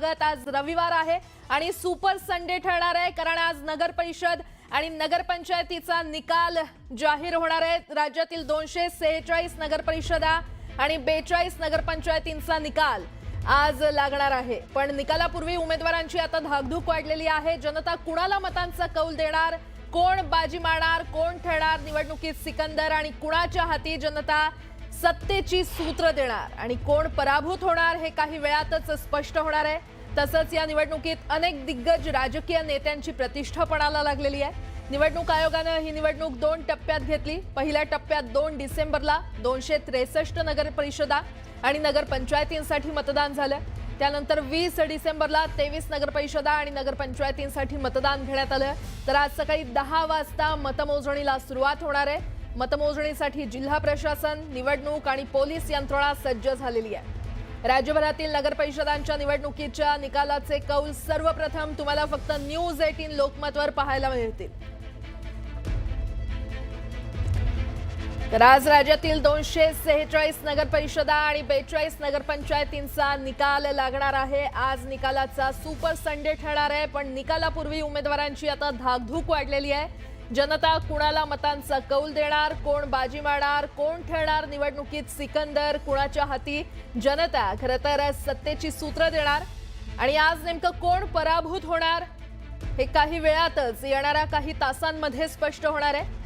स्वागत। आज रविवार आहे आणि सुपर संडे ठरणार आहे, कारण आज नगर परिषद आणि नगरपंचायतीचा निकाल जाहीर होणार आहे। राज्यातील 246 नगर परिषदा आणि 42 नगरपंचायतींचा निकाल आज लागणार आहे। पण निकालापूर्वी उमेदवारांची आता धाकधूक वाढलेली आहे। जनता कुणाला मतांचा कौल देणार, कोण बाजी मारणार, कोण ठरणार निवडणुकीत सिकंदर, आणि कुणाच्या हाती जनता सत्तेची सूत्र देणार आणि कोण पराभूत होणार हे काही वेळातच स्पष्ट होणार आहे। तसंच या निवडणुकीत अनेक दिग्गज राजकीय नेत्यांची प्रतिष्ठा पणाला लागलेली आहे। निवडणूक आयोगाने ही निवडणूक 2 टप्प्यात घेतली। पहिल्या टप्प्यात 2 डिसेंबरला 263 नगर परिषदा आणि नगरपंचायतींसाठी मतदान झालं। त्यानंतर 20 डिसेंबरला 23 नगरपरिषदा आणि नगरपंचायतींसाठी मतदान घेण्यात आलं। तर आज सकाळी 10 वाजता मतमोजणीला सुरुवात होणार आहे। मतमोजणीसाठी जिल्हा प्रशासन, निवडणूक आणि पोलीस यंत्रणा सज्ज झालेली आहे। राज्यभरातील नगरपरिषदांच्या निवडणुकीच्या निकालाचे कौल सर्वप्रथम तुम्हाला फक्त न्यूज 18 लोकमतवर पाहायला मिळतील। तर आज राज्यातील 246 नगरपरिषदा आणि 42 नगरपंचायतींचा निकाल लागणार आहे। आज निकालाचा सुपर संडे ठरणार आहे, पण निकालापूर्वी उमेदवारांची आता धाकधूक वाढलेली आहे। जनता कुणाला मतांचा कौल देणार, कोण बाजी मारणार, कोण ठरणार निवडणुकीत सिकंदर, कुणाच्या हाती जनता खरं तर सत्तेची सूत्र देणार आणि आज नेमकं कोण पराभूत होणार हे काही वेळातच येणाऱ्या काही तासांमध्ये स्पष्ट होणार आहे।